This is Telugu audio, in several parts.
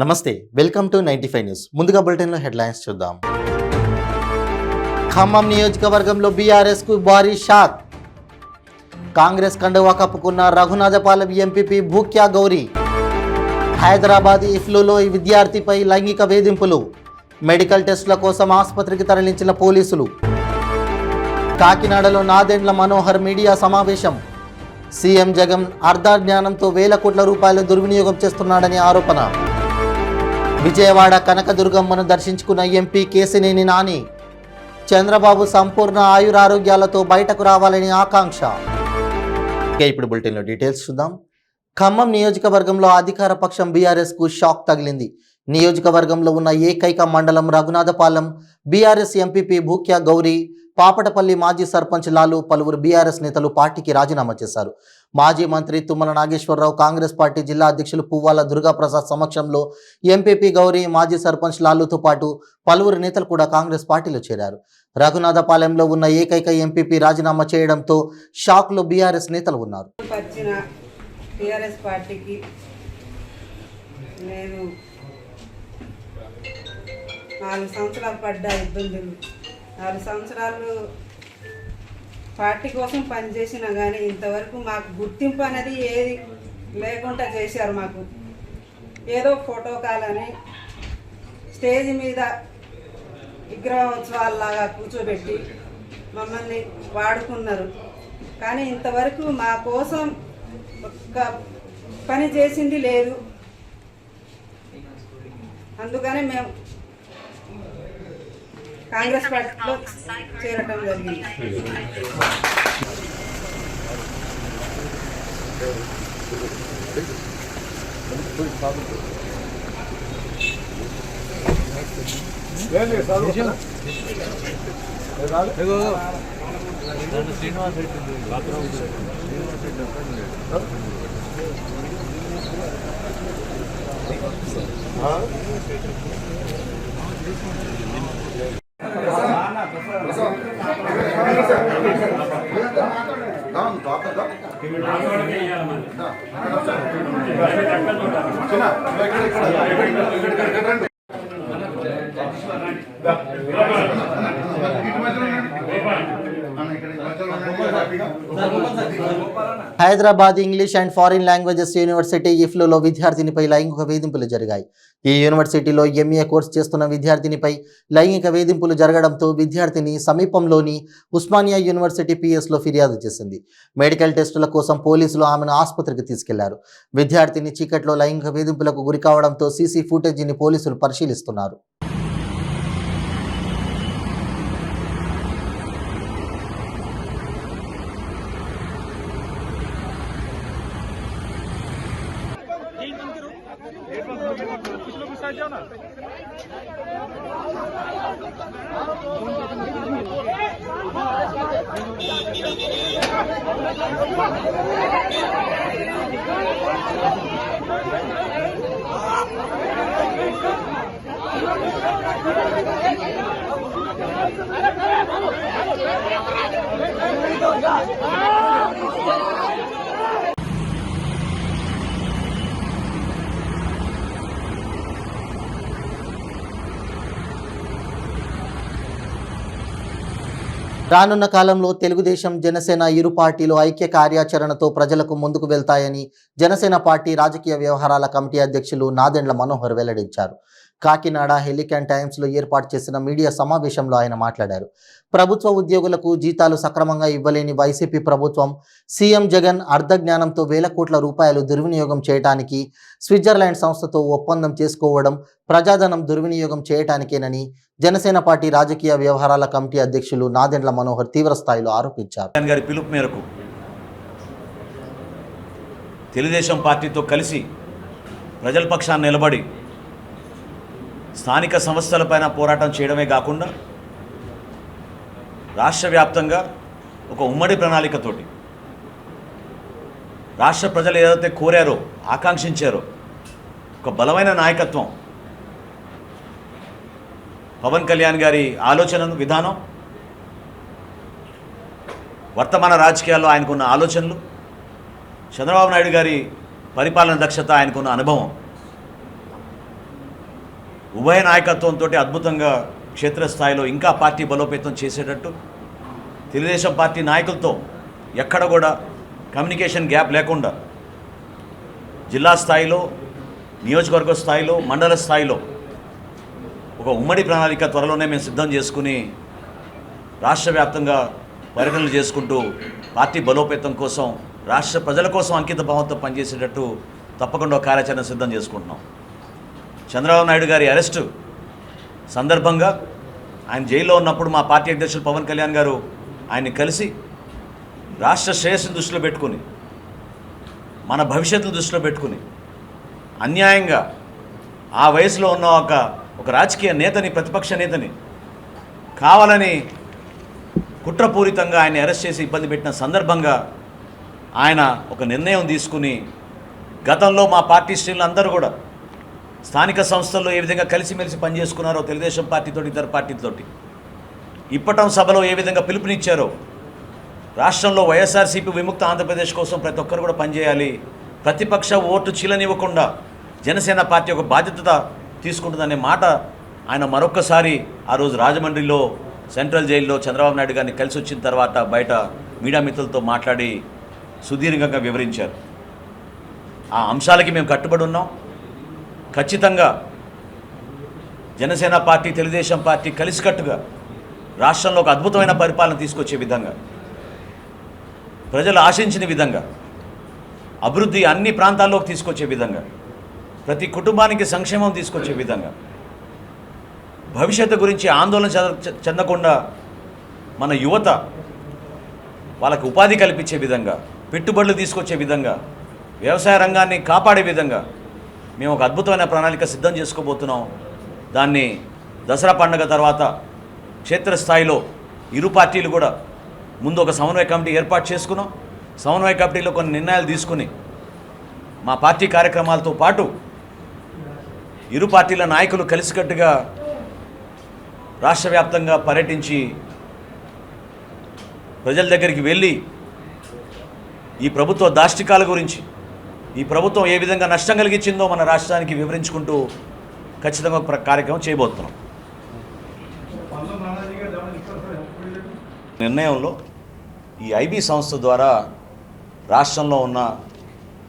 నమస్తే, వెల్కమ్ టు 95 న్యూస్. ముందుగా బులెటిన్లో హెడ్లైన్స్ చూద్దాం. ఖమ్మం నియోజకవర్గంలో బీఆర్ఎస్ కు భారీ షాక్. కాంగ్రెస్ కండువా కప్పుకున్న రఘునాథపాలెం ఎంపీపీ భూక్యా గౌరీ. హైదరాబాద్ ఇఫ్లూలో విద్యార్థిపై లైంగిక వేధింపులు. మెడికల్ టెస్టుల కోసం ఆసుపత్రికి తరలించిన పోలీసులు. కాకినాడలో నాదెండ్ల మనోహర్ మీడియా సమావేశం. సీఎం జగన్ అర్ధజ్ఞానంతో వేల కోట్ల రూపాయలు దుర్వినియోగం చేస్తున్నాడని ఆరోపణ. విజయవాడ కనకదుర్గమ్మను దర్శించుకున్న ఎంపీ కేశినేని నాని. చంద్రబాబు సంపూర్ణ ఆయురారోగ్యాలతో బయటకు రావాలని ఆకాంక్ష. ఇప్పుడు బులెటిన్లో డీటెయిల్స్ చూద్దాం. ఖమ్మం నియోజకవర్గంలో అధికార పక్షం బీఆర్ఎస్కు షాక్ తగిలింది. నియోజకవర్గంలో ఉన్న ఏకైక మండలం రఘునాథపాలెం. బీఆర్ఎస్ ఎంపీపీ భూక్యా గౌరీ, పాపటపల్లి మాజీ సర్పంచ్ లాలు, పలువురు బీఆర్ఎస్ నేతలు పార్టీకి రాజీనామా చేశారు. మాజీ మంత్రి తుమ్మల నాగేశ్వరరావు, కాంగ్రెస్ పార్టీ జిల్లా అధ్యక్షులు పువ్వాల దుర్గాప్రసాద్ సమక్షంలో ఎంపీపీ గౌరీ, మాజీ సర్పంచ్ లాలుతో పాటు పలువురు నేతలు కూడా కాంగ్రెస్ పార్టీలో చేరారు. రఘునాథపాలెంలో ఉన్న ఏకైక ఎంపీపీ రాజీనామా చేయడంతో షాక్లో బీఆర్ఎస్ నేతలు ఉన్నారు. నేను 4 సంవత్సరాలు పడ్డా ఇబ్బందులు. 4 సంవత్సరాలు పార్టీ కోసం పనిచేసినా కానీ ఇంతవరకు మాకు గుర్తింపు అనేది ఏది లేకుండా చేశారు. మాకు ఏదో ఫోటో కాలని స్టేజ్ మీద విగ్రహోత్సవాల్లాగా కూర్చోబెట్టి మమ్మల్ని వాడుకున్నారు. కానీ ఇంతవరకు మా కోసం ఒక్క పని చేసింది లేదు. అందుకనే మేము కాంగ్రెస్ పార్టీలో చేరటం జరిగింది. Hyderabad English and foreign languages university ఇఫ్లూలో విద్యార్థినిపై లైంగిక వేధింపులు జరిగాయి. ఈ యూనివర్సిటీలో ఎంఏ కోర్సు చేస్తున్న విద్యార్థినిపై లైంగిక వేధింపులు జరగడంతో విద్యార్థిని సమీపంలోని ఉస్మానియా యూనివర్సిటీ పిఎస్లో ఫిర్యాదు చేసింది. మెడికల్ టెస్టుల కోసం పోలీసులు ఆమెను ఆసుపత్రికి తీసుకెళ్లారు. విద్యార్థిని చీకట్లో లైంగిక వేధింపులకు గురి కావడంతో సీసీ ఫుటేజీని పోలీసులు పరిశీలిస్తున్నారు. రానున్న కాలంలో తెలుగుదేశం, జనసేన ఇరు పార్టీలు ఐక్య కార్యాచరణతో ప్రజలకు ముందుకు వెళ్తాయని జనసేన పార్టీ రాజకీయ వ్యవహారాల కమిటీ అధ్యక్షులు నాదెండ్ల మనోహర్ వెల్లడించారు. కాకినాడ హెలికాన్ టైమ్స్లో ఏర్పాటు చేసిన మీడియా సమావేశంలో ఆయన మాట్లాడారు. ప్రభుత్వ ఉద్యోగులకు జీతాలు సక్రమంగా ఇవ్వలేని వైసీపీ ప్రభుత్వం సీఎం జగన్ అర్ధజ్ఞానంతో వేల కోట్ల రూపాయలు దుర్వినియోగం చేయడానికి స్విట్జర్లాండ్ సంస్థతో ఒప్పందం చేసుకోవడం ప్రజాధనం దుర్వినియోగం చేయటానికేనని జనసేన పార్టీ రాజకీయ వ్యవహారాల కమిటీ అధ్యక్షులు నాదెండ్ల మనోహర్ తీవ్రస్థాయిలో ఆరోపించారు. గారి పిలుపు మేరకు తెలుగుదేశం పార్టీతో కలిసి ప్రజల పక్షాన్ని నిలబడి స్థానిక సంస్థలపైన పోరాటం చేయడమే కాకుండా రాష్ట్ర వ్యాప్తంగా ఒక ఉమ్మడి ప్రణాళికతోటి రాష్ట్ర ప్రజలు ఏదైతే కోరారో, ఆకాంక్షించారో ఒక బలమైన నాయకత్వం, పవన్ కళ్యాణ్ గారి ఆలోచన విధానం, వర్తమాన రాజకీయాల్లో ఆయనకున్న ఆలోచనలు, చంద్రబాబు నాయుడు గారి పరిపాలన దక్షత, ఆయనకున్న అనుభవం, ఉభయ నాయకత్వంతో అద్భుతంగా క్షేత్రస్థాయిలో ఇంకా పార్టీ బలోపేతం చేసేటట్టు తెలుగుదేశం పార్టీ నాయకులతో ఎక్కడ కూడా కమ్యూనికేషన్ గ్యాప్ లేకుండా జిల్లా స్థాయిలో, నియోజకవర్గ స్థాయిలో, మండల స్థాయిలో ఒక ఉమ్మడి ప్రణాళిక త్వరలోనే మేము సిద్ధం చేసుకుని రాష్ట్ర వ్యాప్తంగా పర్యటనలు చేసుకుంటూ పార్టీ బలోపేతం కోసం, రాష్ట్ర ప్రజల కోసం అంకిత భావంతో పనిచేసేటట్టు తప్పకుండా ఒక కార్యాచరణ సిద్ధం చేసుకుంటున్నాం. చంద్రబాబు నాయుడు గారి అరెస్టు సందర్భంగా ఆయన జైల్లో ఉన్నప్పుడు మా పార్టీ అధ్యక్షులు పవన్ కళ్యాణ్ గారు ఆయన్ని కలిసి రాష్ట్ర శ్రేయస్సును దృష్టిలో పెట్టుకుని, మన భవిష్యత్తును దృష్టిలో పెట్టుకుని అన్యాయంగా ఆ వయసులో ఉన్న ఒక రాజకీయ నేతని, ప్రతిపక్ష నేతని కావాలని కుట్రపూరితంగా ఆయన్ని అరెస్ట్ చేసి ఇబ్బంది పెట్టిన సందర్భంగా ఆయన ఒక నిర్ణయం తీసుకుని, గతంలో మా పార్టీ శ్రేణులందరూ కూడా స్థానిక సంస్థల్లో ఏ విధంగా కలిసిమెలిసి పనిచేసుకున్నారో తెలుగుదేశం పార్టీతోటి, ఇతర పార్టీలతోటి, ఇప్పటం సభలో ఏ విధంగా పిలుపునిచ్చారో రాష్ట్రంలో వైఎస్ఆర్సీపీ విముక్త ఆంధ్రప్రదేశ్ కోసం ప్రతి ఒక్కరు కూడా పనిచేయాలి, ప్రతిపక్ష ఓటు చీలనివ్వకుండా జనసేన పార్టీ ఒక బాధ్యత తీసుకుంటుందనే మాట ఆయన మరొక్కసారి ఆ రోజు రాజమండ్రిలో సెంట్రల్ జైల్లో చంద్రబాబు నాయుడు గారిని కలిసి వచ్చిన తర్వాత బయట మీడియా మిత్రులతో మాట్లాడి సుదీర్ఘంగా వివరించారు. ఆ అంశాలకి మేము కట్టుబడి ఉన్నాం. ఖచ్చితంగా జనసేన పార్టీ, తెలుగుదేశం పార్టీ కలిసికట్టుగా రాష్ట్రంలో ఒక అద్భుతమైన పరిపాలన తీసుకొచ్చే విధంగా, ప్రజలు ఆశించిన విధంగా, అభివృద్ధి అన్ని ప్రాంతాల్లోకి తీసుకొచ్చే విధంగా, ప్రతి కుటుంబానికి సంక్షేమం తీసుకొచ్చే విధంగా, భవిష్యత్తు గురించి ఆందోళన చెందకుండా మన యువత వాళ్ళకి ఉపాధి కల్పించే విధంగా, పెట్టుబడులు తీసుకొచ్చే విధంగా, వ్యవసాయ రంగాన్ని కాపాడే విధంగా మేము ఒక అద్భుతమైన ప్రణాళిక సిద్ధం చేసుకోబోతున్నాం. దాన్ని దసరా పండుగ తర్వాత క్షేత్రస్థాయిలో ఇరు పార్టీలు కూడా ముందు ఒక సమన్వయ కమిటీ ఏర్పాటు చేసుకున్నాం. సమన్వయ కమిటీలో కొన్ని నిర్ణయాలు తీసుకుని మా పార్టీ కార్యక్రమాలతో పాటు ఇరు పార్టీల నాయకులు కలిసికట్టుగా రాష్ట్ర వ్యాప్తంగా పర్యటించి ప్రజల దగ్గరికి వెళ్ళి ఈ ప్రభుత్వ దాష్టికాల గురించి, ఈ ప్రభుత్వం ఏ విధంగా నష్టం కలిగించిందో మన రాష్ట్రానికి వివరించుకుంటూ ఖచ్చితంగా ఒక కార్యక్రమం చేయబోతున్నాం. నిర్ణయంలో ఈ ఐబీ సంస్థ ద్వారా రాష్ట్రంలో ఉన్న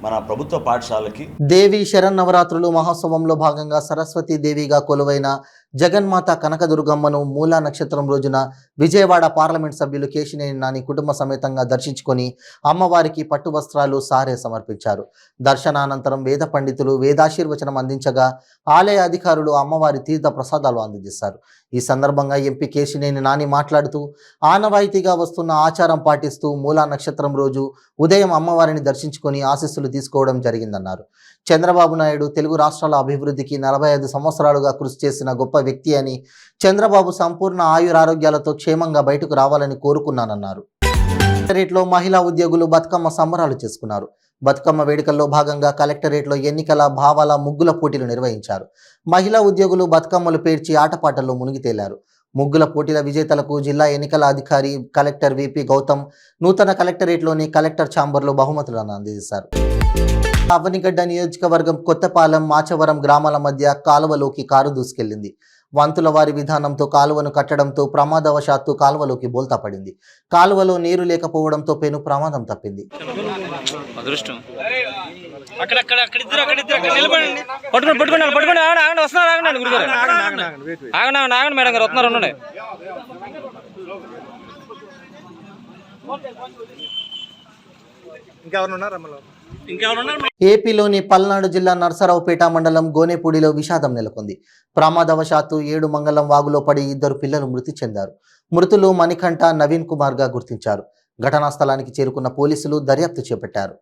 మన ప్రభుత్వ పాఠశాలకి దేవి శరన్నవరాత్రులు మహోత్సవంలో భాగంగా సరస్వతీ దేవిగా కొలువైన జగన్మాత కనకదుర్గమ్మను మూలా నక్షత్రం రోజున విజయవాడ పార్లమెంట్ సభ్యులు కేశినేని నాని కుటుంబ సమేతంగా దర్శించుకొని అమ్మవారికి పట్టు వస్త్రాలు, సారే సమర్పించారు. దర్శనానంతరం వేద పండితులు వేదాశీర్వచనం అందించగా ఆలయ అధికారులు అమ్మవారి తీర్థ ప్రసాదాలు అందజేశారు. ఈ సందర్భంగా ఎంపీ కేశినేని నాని మాట్లాడుతూ ఆనవాయితీగా వస్తున్న ఆచారం పాటిస్తూ మూలా నక్షత్రం రోజు ఉదయం అమ్మవారిని దర్శించుకొని ఆశీస్సులు తీసుకోవడం జరిగిందన్నారు. చంద్రబాబు నాయుడు తెలుగు రాష్ట్రాల అభివృద్ధికి 45 సంవత్సరాలుగా కృషి చేసిన గొప్ప వ్యక్తి అని, చంద్రబాబు సంపూర్ణ ఆయురారోగ్యాలతో క్షేమంగా బయటకు రావాలని కోరుకున్నానన్నారు. కలెక్టరేట్లో మహిళా ఉద్యోగులు బతుకమ్మ సంబరాలు చేసుకున్నారు. బతుకమ్మ వేడుకల్లో భాగంగా కలెక్టరేట్లో ఎన్నికల, భావాల, ముగ్గుల పోటీలు నిర్వహించారు. మహిళా ఉద్యోగులు బతుకమ్మలు పేర్చి ఆటపాటల్లో మునిగి తేలారు. ముగ్గుల పోటీల విజేతలకు జిల్లా ఎన్నికల అధికారి కలెక్టర్ విపి గౌతమ్ నూతన కలెక్టరేట్లోని కలెక్టర్ ఛాంబర్లో బహుమతులను అందజేశారు. అవనిగడ్డ నియోజకవర్గం కొత్తపాలెం, మాచవరం గ్రామాల మధ్య కాలువలోకి కారు దూసుకెళ్లింది. వంతుల వారి విధానంతో కాలువను కట్టడంతో ప్రమాదవశాత్తు కాలువలోకి బోల్తా పడింది. కాలువలో నీరు లేకపోవడంతో పెను ప్రమాదం తప్పింది. ఏపీలోని పల్నాడు జిల్లా నర్సరావుపేట మండలం గోనేపూడిలో విషాదం నెలకొంది. ప్రమాదవశాత్తు 7 మంగళం వాగులో పడి 2 పిల్లలు మృతి చెందారు. మృతులు మణికంఠ, నవీన్ కుమార్ గా గుర్తించారు. ఘటనా స్థలానికి చేరుకున్న పోలీసులు దర్యాప్తు చేపట్టారు.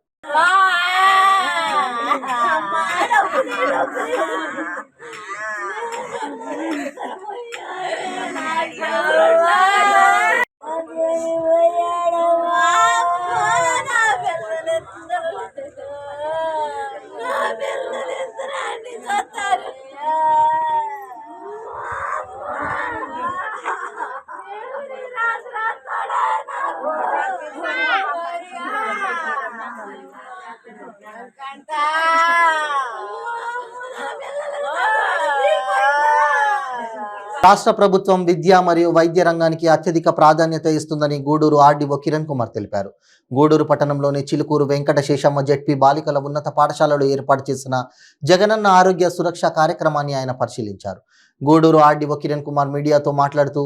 రాష్ట్ర ప్రభుత్వం విద్య మరియు వైద్య రంగానికి అత్యధిక ప్రాధాన్యత ఇస్తుందని గూడూరు ఆర్డీఓ కిరణ్ కుమార్ తెలిపారు. గూడూరు పట్టణంలోని చిలుకూరు వెంకట శేషమ్మ జెడ్పీ బాలికల ఉన్నత పాఠశాలలో ఏర్పాటు చేసిన జగనన్న ఆరోగ్య సురక్ష కార్యక్రమాన్ని ఆయన పరిశీలించారు. గూడూరు ఆర్డీఓ కిరణ్ కుమార్ మీడియాతో మాట్లాడుతూ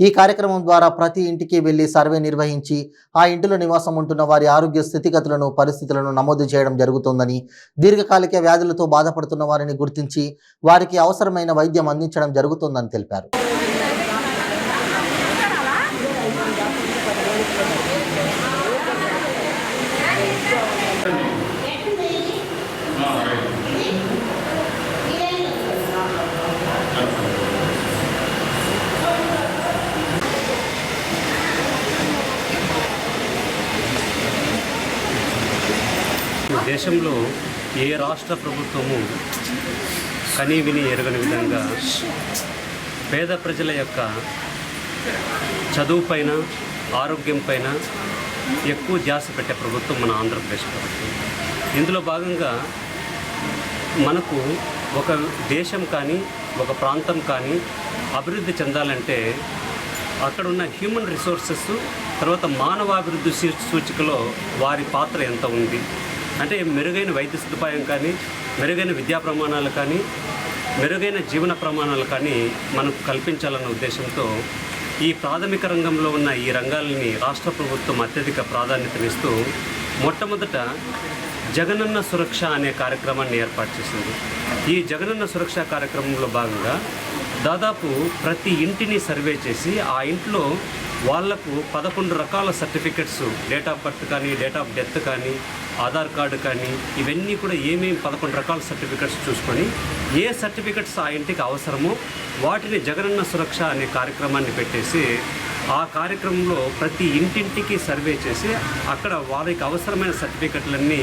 ఈ కార్యక్రమం ద్వారా ప్రతి ఇంటికి వెళ్లి సర్వే నిర్వహించి ఆ ఇంటిలో నివాసం ఉంటున్న వారి ఆరోగ్య స్థితిగతులను పరిస్థితులను నమోదు చేయడం జరుగుతోందని, దీర్ఘకాలిక వ్యాధులతో బాధపడుతున్న వారిని గుర్తించి వారికి అవసరమైన వైద్యం అందించడం జరుగుతోందని తెలిపారు. దేశంలో ఏ రాష్ట్ర ప్రభుత్వము కనీవిని ఎరగని విధంగా పేద ప్రజల యొక్క చదువుపైన, ఆరోగ్యం పైన ఎక్కువ ధ్యాస పెట్టే ప్రభుత్వం మన ఆంధ్రప్రదేశ్ ప్రభుత్వం. ఇందులో భాగంగా మనకు ఒక దేశం కానీ, ఒక ప్రాంతం కానీ అభివృద్ధి చెందాలంటే అక్కడ ఉన్న హ్యూమన్ రిసోర్సెస్, తర్వాత మానవాభివృద్ధి సూచికలో వారి పాత్ర ఎంత ఉంది అంటే మెరుగైన వైద్య సదుపాయం కానీ, మెరుగైన విద్యా ప్రమాణాలు కానీ, మెరుగైన జీవన ప్రమాణాలు కానీ మనకు కల్పించాలన్న ఉద్దేశంతో ఈ ప్రాథమిక రంగంలో ఉన్న ఈ రంగాలని రాష్ట్ర ప్రభుత్వం అత్యధిక ప్రాధాన్యతనిస్తూ మొట్టమొదట జగనన్న సురక్ష అనే కార్యక్రమాన్ని ఏర్పాటు చేసింది. ఈ జగనన్న సురక్ష కార్యక్రమంలో భాగంగా దాదాపు ప్రతి ఇంటిని సర్వే చేసి ఆ ఇంట్లో వాళ్లకు 11 రకాల సర్టిఫికెట్స్, డేట్ ఆఫ్ బర్త్ కానీ, డేట్ ఆఫ్ డెత్ కానీ, ఆధార్ కార్డు కానీ, ఇవన్నీ కూడా ఏమేమి 11 రకాల సర్టిఫికెట్స్ చూసుకొని ఏ సర్టిఫికెట్స్ ఆ ఇంటికి అవసరమో వాటిని జగనన్న సురక్ష అనే కార్యక్రమాన్ని పెట్టేసి ఆ కార్యక్రమంలో ప్రతి ఇంటింటికి సర్వే చేసి అక్కడ వారికి అవసరమైన సర్టిఫికెట్లన్నీ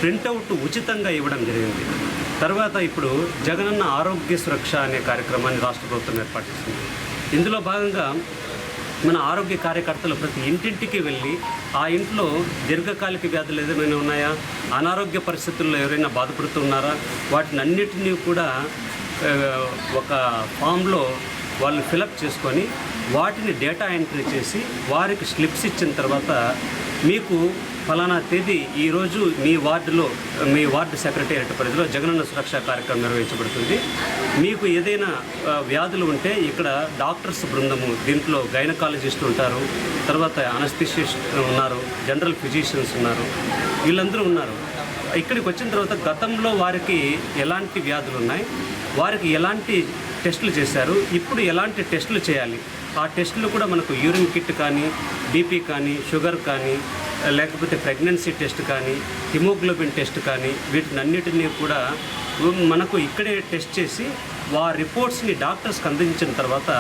ప్రింటౌట్ ఉచితంగా ఇవ్వడం జరిగింది. తర్వాత ఇప్పుడు జగనన్న ఆరోగ్య సురక్ష అనే కార్యక్రమాన్ని రాష్ట్ర ప్రభుత్వం ఏర్పాటు చేసింది. ఇందులో భాగంగా మన ఆరోగ్య కార్యకర్తలు ప్రతి ఇంటింటికి వెళ్ళి ఆ ఇంట్లో దీర్ఘకాలిక వ్యాధులు ఏదైనా ఉన్నాయా, అనారోగ్య పరిస్థితుల్లో ఎవరైనా బాధపడుతున్నారా, వాటిని అన్నిటినీ కూడా ఒక ఫామ్లో వాళ్ళు ఫిలప్ చేసుకొని వాటిని డేటా ఎంట్రీ చేసి వారికి స్లిప్స్ ఇచ్చిన తర్వాత మీకు ఫలానా తేదీ ఈరోజు మీ వార్డులో, మీ వార్డు సెక్రటేరియట్ పరిధిలో జగనన్న సురక్ష కార్యక్రమం నిర్వహించబడుతుంది. మీకు ఏదైనా వ్యాధులు ఉంటే ఇక్కడ డాక్టర్స్ బృందము, దీంట్లో గైనకాలజిస్ట్ ఉంటారు, తర్వాత అనస్థిషిస్ట్ ఉన్నారు, జనరల్ ఫిజిషియన్స్ ఉన్నారు, వీళ్ళందరూ ఉన్నారు. ఇక్కడికి వచ్చిన తర్వాత గతంలో వారికి ఎలాంటి వ్యాధులు ఉన్నాయి, వారికి ఎలాంటి టెస్టులు చేశారు, ఇప్పుడు ఎలాంటి టెస్టులు చేయాలి, ఆ టెస్టులు కూడా మనకు యూరిన్ కిట్ కానీ, బీపీ కానీ, షుగర్ కానీ, లేకపోతే ప్రెగ్నెన్సీ టెస్ట్ కానీ, హిమోగ్లోబిన్ టెస్ట్ కానీ, వీటినన్నిటినీ కూడా మనకు ఇక్కడే టెస్ట్ చేసి వారి రిపోర్ట్స్ని డాక్టర్స్కి అందించిన తర్వాత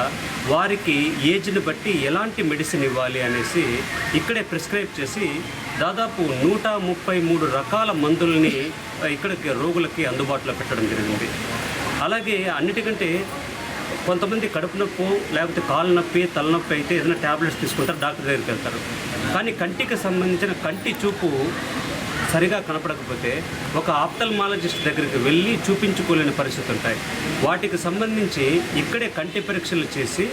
వారికి ఏజ్ని బట్టి ఎలాంటి మెడిసిన్ ఇవ్వాలి అనేసి ఇక్కడే ప్రిస్క్రైబ్ చేసి దాదాపు 133 రకాల మందుల్ని ఇక్కడికి రోగులకి అందుబాటులో పెట్టడం జరిగింది. అలాగే అన్నిటికంటే కొంతమంది కడుపు నొప్పి, లేకపోతే కాలు నొప్పి, తలనొప్పి అయితే ఏదైనా ట్యాబ్లెట్స్ తీసుకుంటారు, డాక్టర్ దగ్గరికి వెళ్తారు. కానీ కంటికి సంబంధించిన కంటి చూపు సరిగా కనపడకపోతే ఒక ఆప్థల్మాలజిస్ట్ దగ్గరికి వెళ్ళి చూపించుకోలేని పరిస్థితులు ఉంటాయి. వాటికి సంబంధించి ఇక్కడే కంటి పరీక్షలు చేసి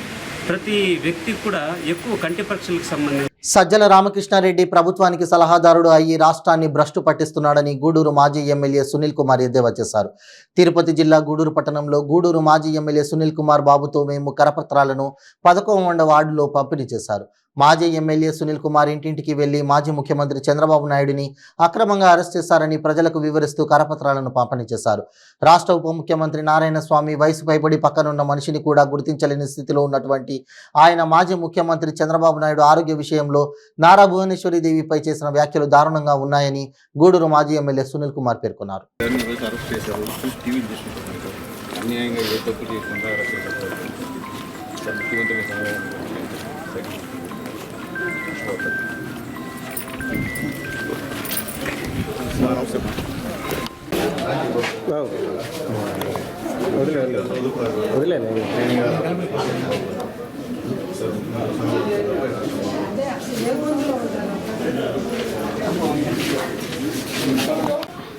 ప్రతి వ్యక్తికి కూడా ఎక్కువ కంటి పరీక్షలకు సంబంధించి సజ్జల రామకృష్ణారెడ్డి ప్రభుత్వానికి సలహాదారుడు అయ్యి రాష్ట్రాన్ని భ్రష్టు పట్టిస్తున్నాడని గూడూరు మాజీ ఎమ్మెల్యే సునీల్ కుమార్ ఎద్దేవా చేశారు. తిరుపతి జిల్లా గూడూరు పట్టణంలో గూడూరు మాజీ ఎమ్మెల్యే సునీల్ కుమార్ బాబుతో మేము కరపత్రాలను 11వ వార్డులో పంపిణీ చేశారు. మాజీ ఎమ్మెల్యే సునీల్ కుమార్ ఇంటింటికి వెళ్లి మాజీ ముఖ్యమంత్రి చంద్రబాబు నాయుడిని అక్రమంగా అరెస్ట్ చేశారని ప్రజలకు వివరిస్తూ కరపత్రాలను పంపిణీ చేశారు. రాష్ట్ర ఉప ముఖ్యమంత్రి నారాయణ స్వామి వయసు పైబడి పక్కనున్న మనిషిని కూడా గుర్తించలేని స్థితిలో ఉన్నటువంటి ఆయన మాజీ ముఖ్యమంత్రి చంద్రబాబు నాయుడు ఆరోగ్య విషయంలో నారా భువనేశ్వరి దేవిపై చేసిన వ్యాఖ్యలు దారుణంగా ఉన్నాయని గూడూరు మాజీ ఎమ్మెల్యే సునీల్ కుమార్ పేర్కొన్నారు.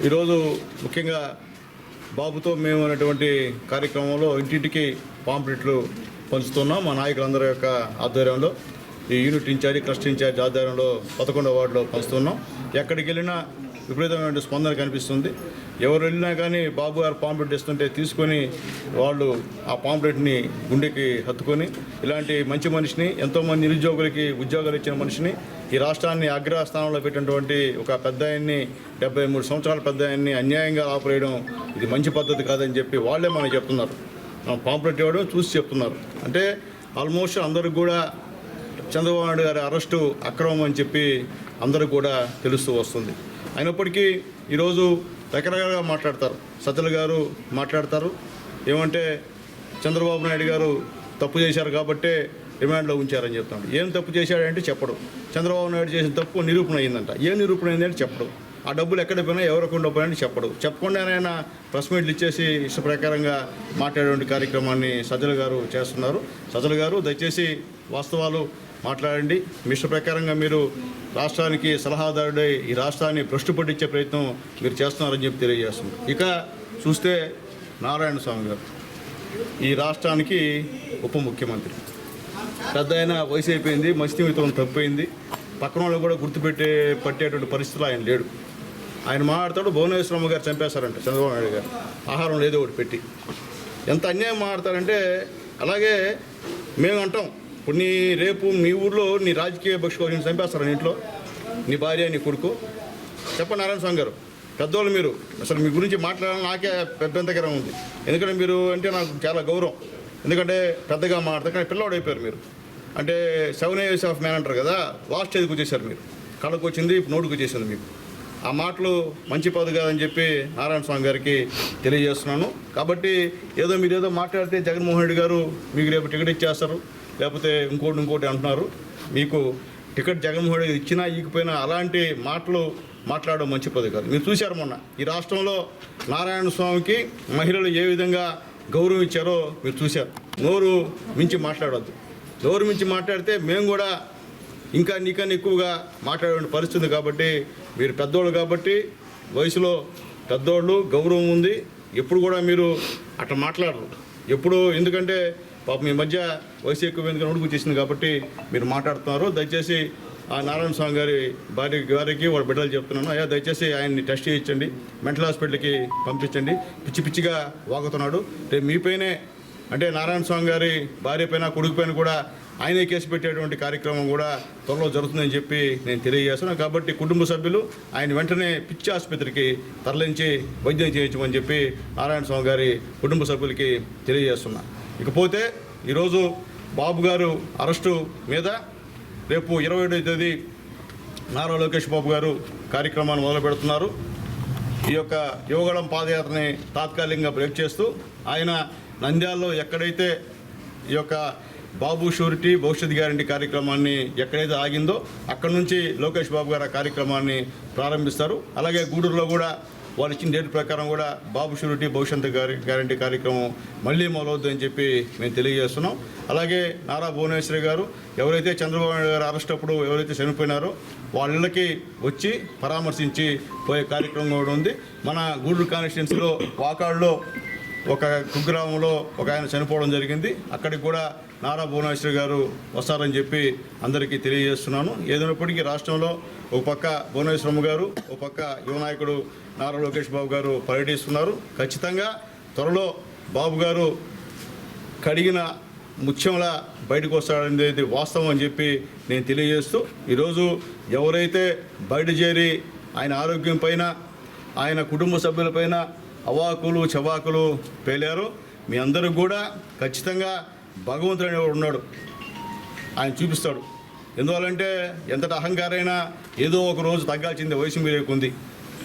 ఈరోజు ముఖ్యంగా బాబుతో మేము అనేటువంటి కార్యక్రమంలో ఇంటింటికి పాంప్లెట్లు పంచుతున్నాం. మా నాయకులందరి యొక్క ఆధ్వర్యంలో ఈ యూనిట్ ఇన్ఛార్జి, క్లస్టర్ ఇన్ఛార్జి ఆధ్వర్యంలో 11వ వార్డులో పంచుతున్నాం. ఎక్కడికి వెళ్ళినా విపరీతమైన స్పందన కనిపిస్తుంది. ఎవరు వెళ్ళినా కానీ బాబు గారు పాంప్లెట్ ఇస్తుంటే తీసుకొని వాళ్ళు ఆ పాంప్లెట్ని గుండెకి హత్తుకొని, ఇలాంటి మంచి మనిషిని, ఎంతోమంది నిరుద్యోగులకి ఉద్యోగాలు ఇచ్చిన మనిషిని, ఈ రాష్ట్రాన్ని అగ్రస్థానంలో పెట్టినటువంటి ఒక పెద్ద ఆయన్ని, 73 సంవత్సరాల పెద్ద ఆయన్ని అన్యాయంగా ఆపరేయడం ఇది మంచి పద్ధతి కాదని చెప్పి వాళ్ళే మనకు చెప్తున్నారు. పాంప్లెట్ ఇవ్వడం చూసి చెప్తున్నారు. అంటే ఆల్మోస్ట్ అందరికి కూడా చంద్రబాబు నాయుడు గారి అరెస్టు అక్రమం అని చెప్పి అందరికి కూడా తెలుస్తూ వస్తుంది. అయినప్పటికీ ఈరోజు రకరకాలుగా మాట్లాడతారు. సజ్జల గారు మాట్లాడతారు ఏమంటే చంద్రబాబు నాయుడు గారు తప్పు చేశారు కాబట్టే రిమాండ్లో ఉంచారని చెప్తాడు. ఏం తప్పు చేశాడంటే చెప్పడు. చంద్రబాబు నాయుడు చేసిన తప్పు నిరూపణ అయిందంట. ఏం నిరూపణ అయిందంటే చెప్పడు. ఆ డబ్బులు ఎక్కడ పోయినా ఎవరికి ఉండకపోయినా చెప్పడు. చెప్పకుండానైనా ప్రెస్ మీట్లు ఇచ్చేసి ఇష్ట ప్రకారంగా మాట్లాడేటువంటి కార్యక్రమాన్ని సజ్జల గారు చేస్తున్నారు. సజ్జల గారు దయచేసి వాస్తవాలు మాట్లాడండి. మీ ఇష్ట ప్రకారంగా మీరు రాష్ట్రానికి సలహాదారుడై ఈ రాష్ట్రాన్ని భ్రష్టు పట్టించే ప్రయత్నం మీరు చేస్తున్నారని చెప్పి తెలియజేస్తున్నారు. ఇక చూస్తే నారాయణ స్వామి గారు ఈ రాష్ట్రానికి ఉప ముఖ్యమంత్రి. పెద్ద ఆయన వయసు అయిపోయింది, మస్తిమితం తప్పిపోయింది. పక్కన వాళ్ళు కూడా పట్టేటువంటి పరిస్థితులు ఆయన లేడు. ఆయన మాట్లాడతాడు భువనేశ్వరమ్మ గారు చంపేశారంట చంద్రబాబు నాయుడు గారు, ఆహారం లేదో ఒకటి పెట్టి. ఎంత అన్యాయం మాట్లాడతారంటే, అలాగే మేము అంటాం ఇప్పుడు రేపు మీ ఊర్లో నీ రాజకీయ పక్షులు చంపేస్తారని ఇంట్లో నీ భార్య నీ కొడుకు. చెప్పండి నారాయణ స్వామి గారు, పెద్దోళ్ళు మీరు, అసలు మీ గురించి మాట్లాడాలని నాకే పెద్దంతకరం ఉంది. ఎందుకంటే మీరు అంటే నాకు చాలా గౌరవం. ఎందుకంటే పెద్దగా మాట్లాడతారు, కానీ పిల్లవాడు అయిపోయారు మీరు. అంటే 7 years ఆఫ్ మ్యాన్ అంటారు కదా, లాస్ట్ స్టేజ్కి వచ్చేసారు మీరు. కళ్ళకు వచ్చింది, నోటుకు వచ్చేసింది మీకు. ఆ మాటలు మంచి పదవి కాదని చెప్పి నారాయణ స్వామి గారికి తెలియజేస్తున్నాను. కాబట్టి మీరు ఏదో మాట్లాడితే జగన్మోహన్ రెడ్డి గారు మీకు రేపు టికెట్ ఇచ్చేస్తారు, లేకపోతే ఇంకోటి అంటున్నారు. మీకు టికెట్ జగన్మోహన్ రెడ్డి ఇచ్చినా ఇకపోయినా అలాంటి మాటలు మాట్లాడడం మంచి పదవి కాదు. మీరు చూశారు మొన్న ఈ రాష్ట్రంలో నారాయణ స్వామికి మహిళలు ఏ విధంగా గౌరవం ఇచ్చారో మీరు చూశారు. నోరు మించి మాట్లాడొద్దు. నోరు మించి మాట్లాడితే మేము కూడా ఇంకా నీకన్నా ఎక్కువగా మాట్లాడే పరిస్థితి. కాబట్టి మీరు పెద్దోళ్ళు, కాబట్టి వయసులో పెద్దోళ్ళు, గౌరవం ఉంది. ఎప్పుడు కూడా మీరు అట్లా మాట్లాడరు ఎప్పుడు. ఎందుకంటే పాపం మీ మధ్య వయసు ఎక్కువైంది ఉడుకు చేసింది కాబట్టి మీరు మాట్లాడుతున్నారు. దయచేసి ఆ నారాయణ స్వామి గారి గారికి వాళ్ళ బిడ్డలు చెప్తున్నాను, అయ్యా దయచేసి ఆయన్ని టెస్ట్ చేయించండి, మెంటల్ హాస్పిటల్కి పంపించండి. పిచ్చిగా వాగుతున్నాడు. రేపు మీపైనే అంటే నారాయణ స్వామి గారి భార్య పైన, కొడుకు పైన కూడా ఆయనే కేసు పెట్టేటువంటి కార్యక్రమం కూడా త్వరలో జరుగుతుందని చెప్పి నేను తెలియజేస్తున్నాను. కాబట్టి కుటుంబ సభ్యులు ఆయన వెంటనే పిచ్చి ఆసుపత్రికి తరలించి వైద్యం చేయించమని చెప్పి నారాయణ స్వామి గారి కుటుంబ సభ్యులకి తెలియజేస్తున్నాను. ఇకపోతే ఈరోజు బాబు గారు అరెస్టు మీద రేపు 27వ తేదీ నారా లోకేష్ బాబు గారు కార్యక్రమాన్ని మొదలు పెడుతున్నారు. ఈ యొక్క యువగళం పాదయాత్రని తాత్కాలికంగా బ్రేక్ చేస్తూ ఆయన నంద్యాలలో ఎక్కడైతే ఈ యొక్క బాబు షూరిటీ భవిష్యత్ గ్యారంటీ కార్యక్రమాన్ని ఎక్కడైతే ఆగిందో అక్కడ నుంచి లోకేష్ బాబు గారు ఆ కార్యక్రమాన్ని ప్రారంభిస్తారు. అలాగే గూడూరులో కూడా వాళ్ళు ఇచ్చిన డేట్ ప్రకారం కూడా బాబు షూరిటీ భవిష్యత్ గ్యారంటీ కార్యక్రమం మళ్ళీ మొదలవుద్దని చెప్పి మేము తెలియజేస్తున్నాం. అలాగే నారా భువనేశ్వరి గారు ఎవరైతే చంద్రబాబు నాయుడు గారు అరెస్ట్ అప్పుడు ఎవరైతే చనిపోయినారో వాళ్ళకి వచ్చి పరామర్శించి పోయే కార్యక్రమం కూడా ఉంది. మన గూడూరు కాన్స్టిట్యున్సీలో వాకాడులో ఒక కుగ్రామంలో ఒక ఆయన చనిపోవడం జరిగింది. అక్కడికి కూడా నారా భువనేశ్వరి గారు వస్తారని చెప్పి అందరికీ తెలియజేస్తున్నాను. ఏదైనప్పటికీ రాష్ట్రంలో ఒక పక్క భువనేశ్వరమ్మ గారు, ఒక పక్క యువ నాయకుడు నారా లోకేష్ బాబు గారు పర్యటిస్తున్నారు. ఖచ్చితంగా త్వరలో బాబు గారు కడిగిన ముత్యంలా బయటకు వస్తాడనేది వాస్తవం అని చెప్పి నేను తెలియజేస్తూ, ఈరోజు ఎవరైతే బయట చేరి ఆయన ఆరోగ్యం పైన, ఆయన కుటుంబ సభ్యులపైన అవాకులు చవాకులు పేలారు, మీ అందరికి కూడా ఖచ్చితంగా భగవంతుడు అనేవాడు ఉన్నాడు, ఆయన చూపిస్తాడు. ఎందువల్లంటే ఎంతటి అహంకారైనా ఏదో ఒక రోజు తగ్గాల్సిందే, వయసు మీదకు ఉంది.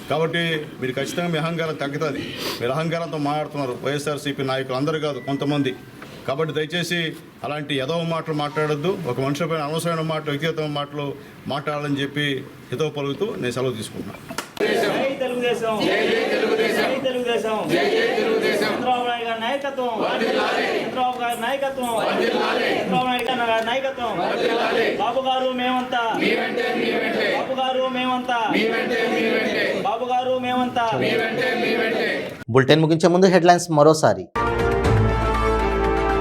కాబట్టి మీరు ఖచ్చితంగా మీ అహంకారం తగ్గుతుంది. మీరు అహంకారంతో మాట్లాడుతున్నారు వైఎస్ఆర్సీపీ నాయకులు, అందరూ కాదు కొంతమంది. కాబట్టి దయచేసి అలాంటి ఎదవ మాటలు మాట్లాడొద్దు. ఒక మనుషుల పైన అనవసరమైన మాటలు, వ్యక్తిగతమైన మాటలు మాట్లాడాలని చెప్పి హితవు పలుకుతూ నేను సెలవు తీసుకుంటున్నాను. తెలుగుదేశం తెలుగుదేశం చంద్రబాబు నాయుడు గారి నాయకత్వం, చంద్రబాబు గారి నాయకత్వం, చంద్రబాబు నాయుడు గారి నాయకత్వం. బాబు గారు మేమంతా, బాబు గారు మేమంతా, బాబు గారు మేమంతా. బులెటిన్ ముగించే ముందు హెడ్లైన్స్ మరోసారి.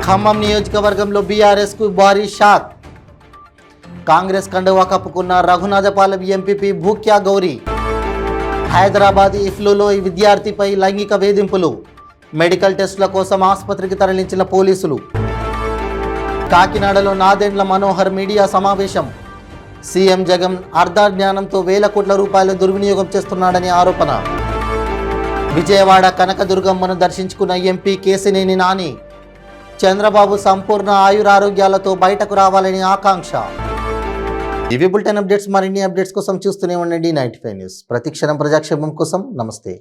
ఖమ్మం నియోజకవర్గంలో బీఆర్ఎస్కు భారీ షాక్. కాంగ్రెస్ కండువా కప్పుకున్న రఘునాథపాలెం ఎంపీపీ భూక్యా గౌరీ. హైదరాబాద్ ఇఫ్లూలో ఈ విద్యార్థిపై లైంగిక వేధింపులు. మెడికల్ టెస్టుల కోసం ఆసుపత్రికి తరలించిన పోలీసులు. కాకినాడలో నాదెండ్ల మనోహర్ మీడియా సమావేశం. సీఎం జగన్ అర్ధాజ్ఞానంతో వేల కోట్ల రూపాయలు దుర్వినియోగం చేస్తున్నాడని ఆరోపణ. విజయవాడ కనకదుర్గమ్మను దర్శించుకున్న ఎంపీ కేశినేని నాని. చంద్రబాబు సంపూర్ణ ఆయురారోగ్యాలతో బయటకు రావాలని ఆకాంక్ష. ఇవి బులెటిన్ అప్డేట్స్. మరిన్ని అప్డేట్స్ కోసం చూస్తూనే ఉండండి 95 న్యూస్. ప్రతిక్షణం ప్రజాక్షేమం కోసం. నమస్తే.